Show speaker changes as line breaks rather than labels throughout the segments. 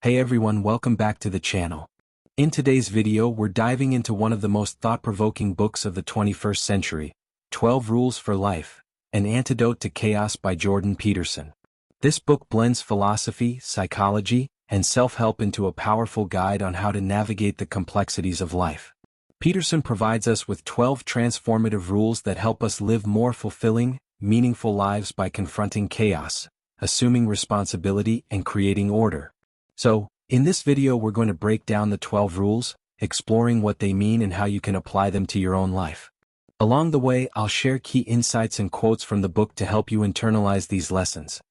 Hey everyone, welcome back to the channel. In today's video we're diving into one of the most thought-provoking books of the 21st century, 12 Rules for Life, An Antidote to Chaos by Jordan Peterson. This book blends philosophy, psychology, and self-help into a powerful guide on how to navigate the complexities of life. Peterson provides us with 12 transformative rules that help us live more fulfilling, meaningful lives by confronting chaos, assuming responsibility, and creating order. So, in this video we're going to break down the 12 rules, exploring what they mean and how you can apply them to your own life. Along the way, I'll share key insights and quotes from the book to help you internalize these lessons.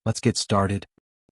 Let's get started.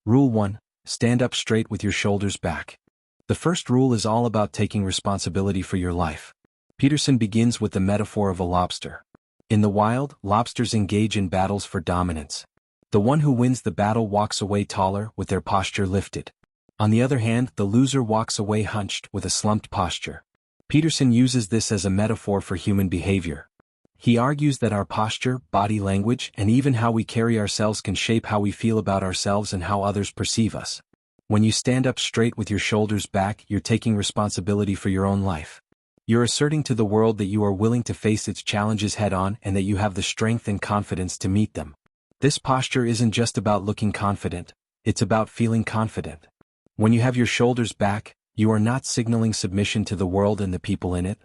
Rule 1. Stand up straight with your shoulders back. The first rule is all about taking responsibility for your life. Peterson begins with the metaphor of a lobster. In the wild, lobsters engage in battles for dominance. The one who wins the battle walks away taller, with their posture lifted. On the other hand, the loser walks away hunched, with a slumped posture. Peterson uses this as a metaphor for human behavior. He argues that our posture, body language, and even how we carry ourselves can shape how we feel about ourselves and how others perceive us. When you stand up straight with your shoulders back, you're taking responsibility for your own life. You're asserting to the world that you are willing to face its challenges head-on and that you have the strength and confidence to meet them. This posture isn't just about looking confident, it's about feeling confident. When you have your shoulders back, you are not signaling submission to the world and the people in it.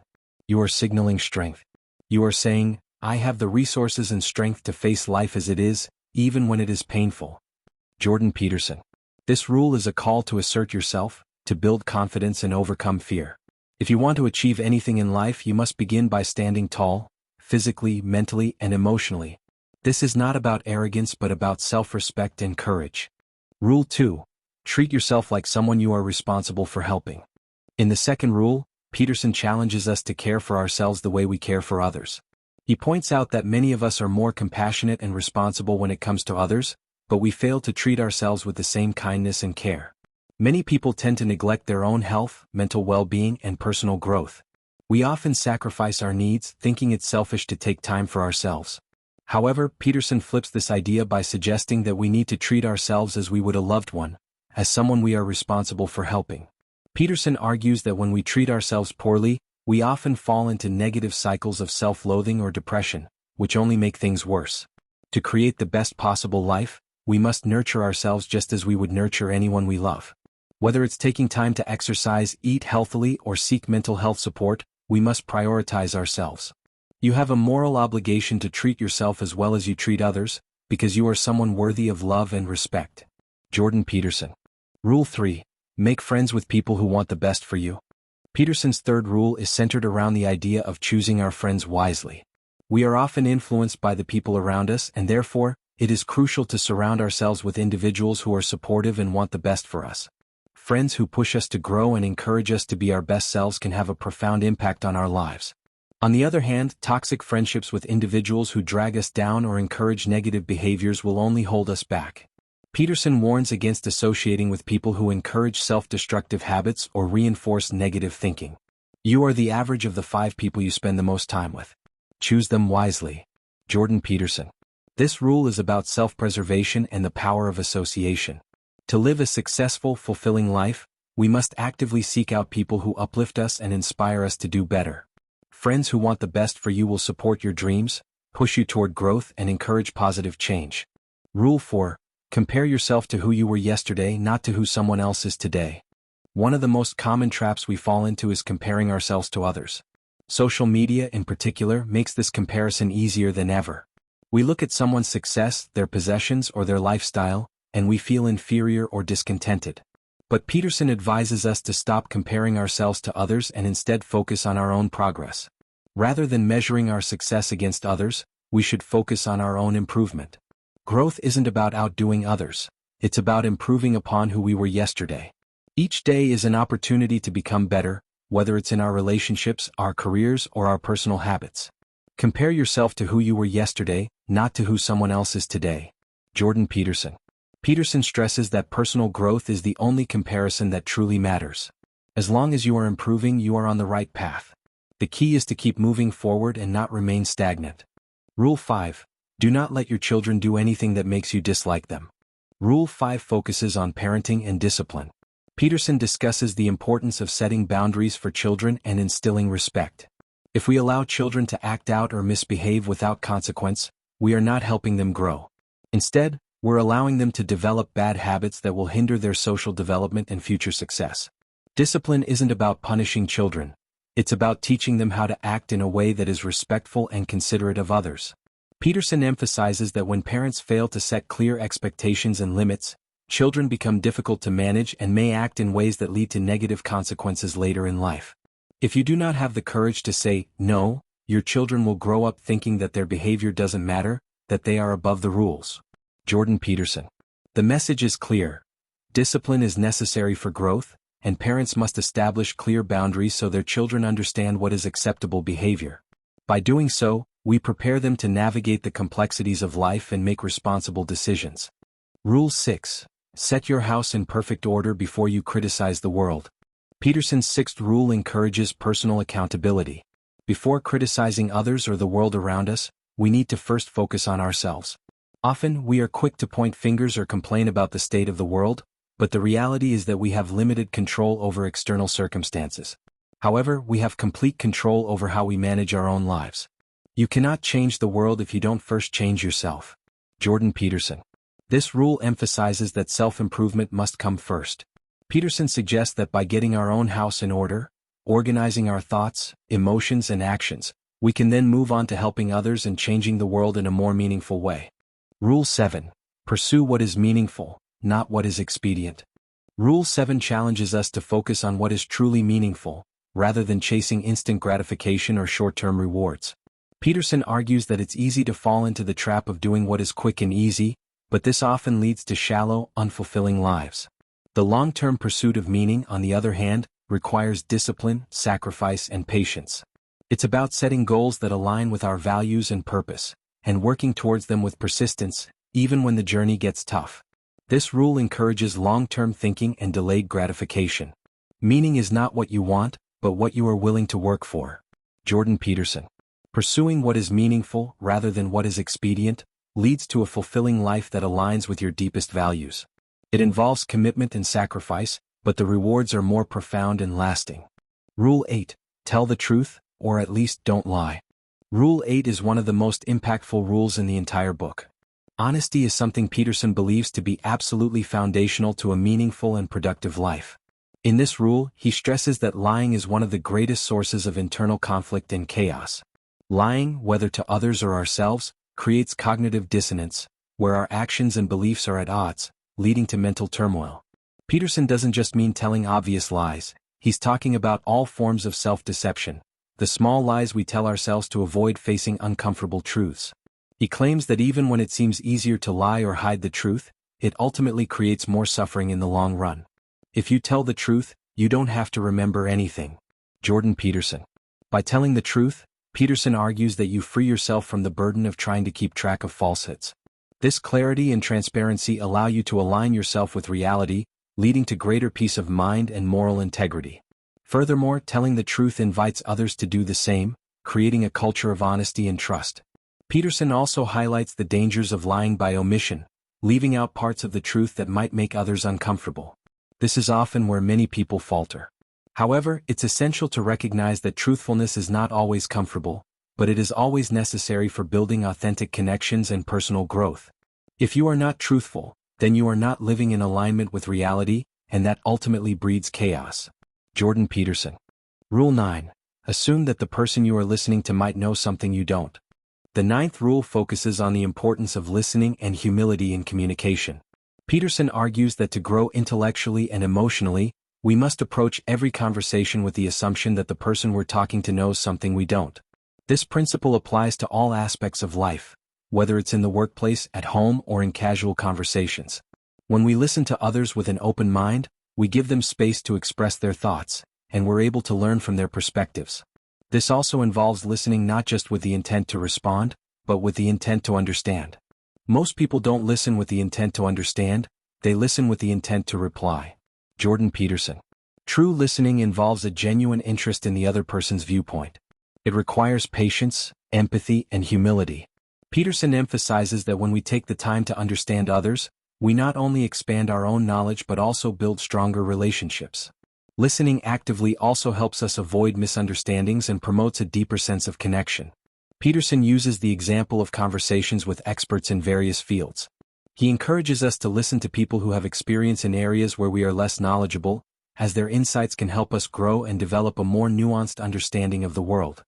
You are signaling strength. You are saying, I have the resources and strength to face life as it is, even when it is painful. Jordan Peterson. This rule is a call to assert yourself, to build confidence and overcome fear. If you want to achieve anything in life, you must begin by standing tall, physically, mentally, and emotionally. This is not about arrogance but about self-respect and courage. Rule 2. Treat yourself like someone you are responsible for helping. In the second rule, Peterson challenges us to care for ourselves the way we care for others. He points out that many of us are more compassionate and responsible when it comes to others, but we fail to treat ourselves with the same kindness and care. Many people tend to neglect their own health, mental well-being, and personal growth. We often sacrifice our needs, thinking it's selfish to take time for ourselves. However, Peterson flips this idea by suggesting that we need to treat ourselves as we would a loved one, as someone we are responsible for helping. Peterson argues that when we treat ourselves poorly, we often fall into negative cycles of self-loathing or depression, which only make things worse. To create the best possible life, we must nurture ourselves just as we would nurture anyone we love. Whether it's taking time to exercise, eat healthily, or seek mental health support, we must prioritize ourselves. You have a moral obligation to treat yourself as well as you treat others, because you are someone worthy of love and respect. Jordan Peterson. Rule 3. Make friends with people who want the best for you. Peterson's third rule is centered around the idea of choosing our friends wisely. We are often influenced by the people around us, and therefore, it is crucial to surround ourselves with individuals who are supportive and want the best for us. Friends who push us to grow and encourage us to be our best selves can have a profound impact on our lives. On the other hand, toxic friendships with individuals who drag us down or encourage negative behaviors will only hold us back. Peterson warns against associating with people who encourage self-destructive habits or reinforce negative thinking. You are the average of the 5 people you spend the most time with. Choose them wisely. Jordan Peterson. This rule is about self-preservation and the power of association. To live a successful, fulfilling life, we must actively seek out people who uplift us and inspire us to do better. Friends who want the best for you will support your dreams, push you toward growth, and encourage positive change. Rule 4. Compare yourself to who you were yesterday, not to who someone else is today. One of the most common traps we fall into is comparing ourselves to others. Social media, in particular, makes this comparison easier than ever. We look at someone's success, their possessions, or their lifestyle, and we feel inferior or discontented. But Peterson advises us to stop comparing ourselves to others and instead focus on our own progress. Rather than measuring our success against others, we should focus on our own improvement. Growth isn't about outdoing others, it's about improving upon who we were yesterday. Each day is an opportunity to become better, whether it's in our relationships, our careers, or our personal habits. Compare yourself to who you were yesterday, not to who someone else is today. Jordan Peterson. Peterson stresses that personal growth is the only comparison that truly matters. As long as you are improving, you are on the right path. The key is to keep moving forward and not remain stagnant. Rule 5. Do not let your children do anything that makes you dislike them. Rule 5 focuses on parenting and discipline. Peterson discusses the importance of setting boundaries for children and instilling respect. If we allow children to act out or misbehave without consequence, we are not helping them grow. Instead, we're allowing them to develop bad habits that will hinder their social development and future success. Discipline isn't about punishing children. It's about teaching them how to act in a way that is respectful and considerate of others. Peterson emphasizes that when parents fail to set clear expectations and limits, children become difficult to manage and may act in ways that lead to negative consequences later in life. If you do not have the courage to say no, your children will grow up thinking that their behavior doesn't matter, that they are above the rules. Jordan Peterson. The message is clear. Discipline is necessary for growth, and parents must establish clear boundaries so their children understand what is acceptable behavior. By doing so, we prepare them to navigate the complexities of life and make responsible decisions. Rule 6. Set your house in perfect order before you criticize the world. Peterson's sixth rule encourages personal accountability. Before criticizing others or the world around us, we need to first focus on ourselves. Often, we are quick to point fingers or complain about the state of the world, but the reality is that we have limited control over external circumstances. However, we have complete control over how we manage our own lives. You cannot change the world if you don't first change yourself. Jordan Peterson. This rule emphasizes that self-improvement must come first. Peterson suggests that by getting our own house in order, organizing our thoughts, emotions and actions, we can then move on to helping others and changing the world in a more meaningful way. Rule 7. Pursue what is meaningful, not what is expedient. Rule 7 challenges us to focus on what is truly meaningful, rather than chasing instant gratification or short-term rewards. Peterson argues that it's easy to fall into the trap of doing what is quick and easy, but this often leads to shallow, unfulfilling lives. The long-term pursuit of meaning, on the other hand, requires discipline, sacrifice, and patience. It's about setting goals that align with our values and purpose, and working towards them with persistence, even when the journey gets tough. This rule encourages long-term thinking and delayed gratification. Meaning is not what you want, but what you are willing to work for. Jordan Peterson. Pursuing what is meaningful, rather than what is expedient, leads to a fulfilling life that aligns with your deepest values. It involves commitment and sacrifice, but the rewards are more profound and lasting. Rule 8. Tell the truth, or at least don't lie. Rule 8 is one of the most impactful rules in the entire book. Honesty is something Peterson believes to be absolutely foundational to a meaningful and productive life. In this rule, he stresses that lying is one of the greatest sources of internal conflict and chaos. Lying, whether to others or ourselves, creates cognitive dissonance, where our actions and beliefs are at odds, leading to mental turmoil. Peterson doesn't just mean telling obvious lies, he's talking about all forms of self-deception, the small lies we tell ourselves to avoid facing uncomfortable truths. He claims that even when it seems easier to lie or hide the truth, it ultimately creates more suffering in the long run. If you tell the truth, you don't have to remember anything. Jordan Peterson. By telling the truth, Peterson argues that you free yourself from the burden of trying to keep track of falsehoods. This clarity and transparency allow you to align yourself with reality, leading to greater peace of mind and moral integrity. Furthermore, telling the truth invites others to do the same, creating a culture of honesty and trust. Peterson also highlights the dangers of lying by omission, leaving out parts of the truth that might make others uncomfortable. This is often where many people falter. However, it's essential to recognize that truthfulness is not always comfortable, but it is always necessary for building authentic connections and personal growth. If you are not truthful, then you are not living in alignment with reality, and that ultimately breeds chaos. Jordan Peterson. Rule 9. Assume that the person you are listening to might know something you don't. The 9th rule focuses on the importance of listening and humility in communication. Peterson argues that to grow intellectually and emotionally, we must approach every conversation with the assumption that the person we're talking to knows something we don't. This principle applies to all aspects of life, whether it's in the workplace, at home, or in casual conversations. When we listen to others with an open mind, we give them space to express their thoughts, and we're able to learn from their perspectives. This also involves listening not just with the intent to respond, but with the intent to understand. Most people don't listen with the intent to understand, they listen with the intent to reply. Jordan Peterson. True listening involves a genuine interest in the other person's viewpoint. It requires patience, empathy, and humility. Peterson emphasizes that when we take the time to understand others, We not only expand our own knowledge but also build stronger relationships. Listening actively also helps us avoid misunderstandings and promotes a deeper sense of connection. Peterson uses the example of conversations with experts in various fields. He encourages us to listen to people who have experience in areas where we are less knowledgeable, as their insights can help us grow and develop a more nuanced understanding of the world.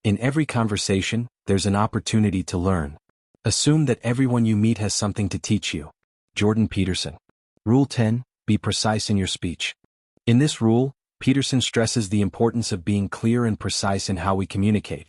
In every conversation, there's an opportunity to learn. Assume that everyone you meet has something to teach you. Jordan Peterson. Rule 10. Be precise in your speech. In this rule, Peterson stresses the importance of being clear and precise in how we communicate.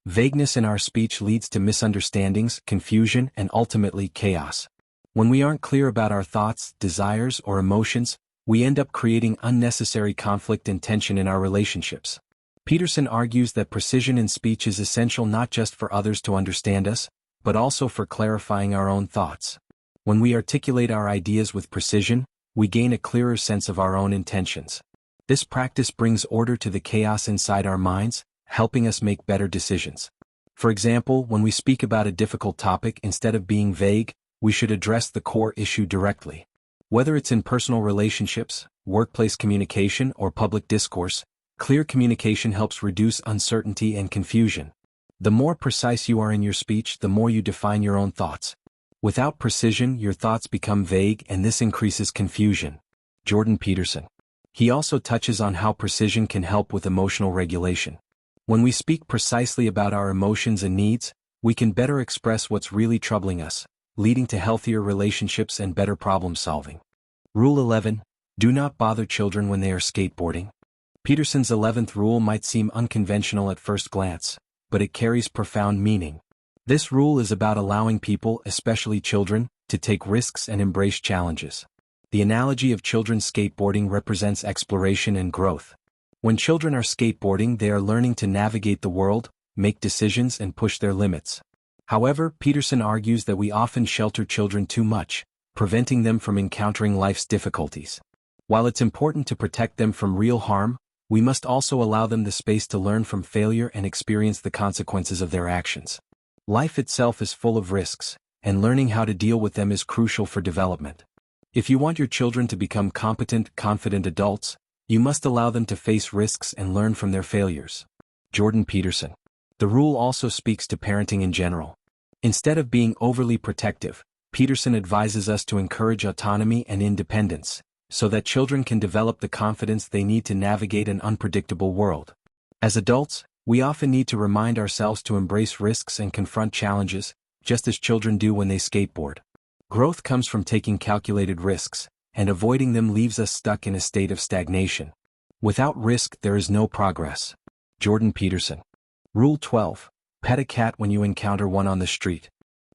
Vagueness in our speech leads to misunderstandings, confusion, and ultimately chaos. When we aren't clear about our thoughts, desires, or emotions, we end up creating unnecessary conflict and tension in our relationships. Peterson argues that precision in speech is essential not just for others to understand us, but also for clarifying our own thoughts. When we articulate our ideas with precision, we gain a clearer sense of our own intentions. This practice brings order to the chaos inside our minds, helping us make better decisions. For example, when we speak about a difficult topic, instead of being vague, we should address the core issue directly. Whether it's in personal relationships, workplace communication, or public discourse, clear communication helps reduce uncertainty and confusion. The more precise you are in your speech, the more you define your own thoughts. Without precision, your thoughts become vague and this increases confusion. Jordan Peterson. He also touches on how precision can help with emotional regulation. When we speak precisely about our emotions and needs, we can better express what's really troubling us, leading to healthier relationships and better problem solving. Rule 11. Do not bother children when they are skateboarding. Peterson's 11th rule might seem unconventional at first glance, but it carries profound meaning. This rule is about allowing people, especially children, to take risks and embrace challenges. The analogy of children skateboarding represents exploration and growth. When children are skateboarding, they are learning to navigate the world, make decisions, and push their limits. However, Peterson argues that we often shelter children too much, preventing them from encountering life's difficulties. While it's important to protect them from real harm, we must also allow them the space to learn from failure and experience the consequences of their actions. Life itself is full of risks, and learning how to deal with them is crucial for development. If you want your children to become competent, confident adults, you must allow them to face risks and learn from their failures. Jordan Peterson. The rule also speaks to parenting in general. Instead of being overly protective, Peterson advises us to encourage autonomy and independence, so that children can develop the confidence they need to navigate an unpredictable world. As adults, we often need to remind ourselves to embrace risks and confront challenges, just as children do when they skateboard. Growth comes from taking calculated risks, and avoiding them leaves us stuck in a state of stagnation. Without risk, there is no progress. Jordan Peterson. Rule 12. Pet a cat when you encounter one on the street.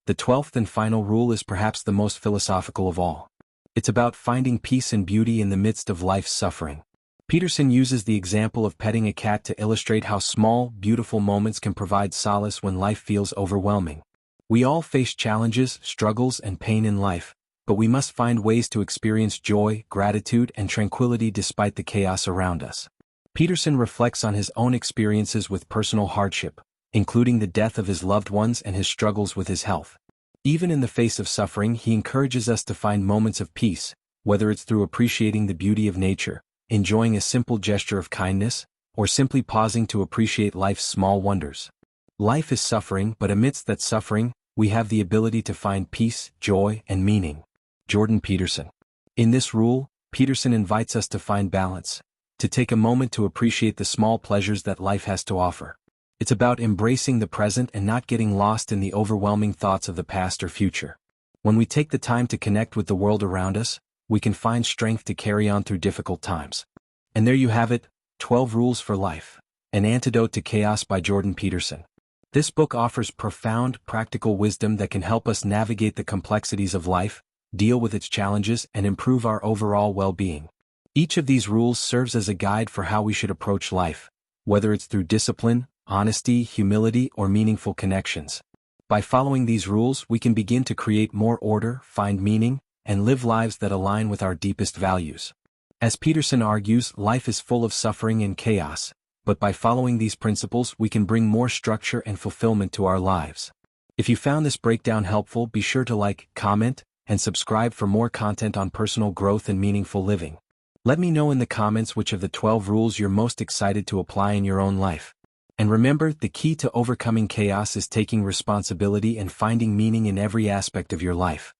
The 12th and final rule is perhaps the most philosophical of all. It's about finding peace and beauty in the midst of life's suffering. Peterson uses the example of petting a cat to illustrate how small, beautiful moments can provide solace when life feels overwhelming. We all face challenges, struggles, and pain in life, but we must find ways to experience joy, gratitude, and tranquility despite the chaos around us. Peterson reflects on his own experiences with personal hardship, including the death of his loved ones and his struggles with his health. Even in the face of suffering, he encourages us to find moments of peace, whether it's through appreciating the beauty of nature, enjoying a simple gesture of kindness, or simply pausing to appreciate life's small wonders. Life is suffering, but amidst that suffering, we have the ability to find peace, joy, and meaning. Jordan Peterson. In this rule, Peterson invites us to find balance, to take a moment to appreciate the small pleasures that life has to offer. It's about embracing the present and not getting lost in the overwhelming thoughts of the past or future. When we take the time to connect with the world around us, we can find strength to carry on through difficult times. And there you have it, 12 Rules for Life, An Antidote to Chaos by Jordan Peterson. This book offers profound, practical wisdom that can help us navigate the complexities of life, deal with its challenges, and improve our overall well-being. Each of these rules serves as a guide for how we should approach life, whether it's through discipline, honesty, humility, or meaningful connections. By following these rules, we can begin to create more order, find meaning, and live lives that align with our deepest values. As Peterson argues, life is full of suffering and chaos, but by following these principles, we can bring more structure and fulfillment to our lives. If you found this breakdown helpful, be sure to like, comment, and subscribe for more content on personal growth and meaningful living. Let me know in the comments which of the 12 rules you're most excited to apply in your own life. And remember, the key to overcoming chaos is taking responsibility and finding meaning in every aspect of your life.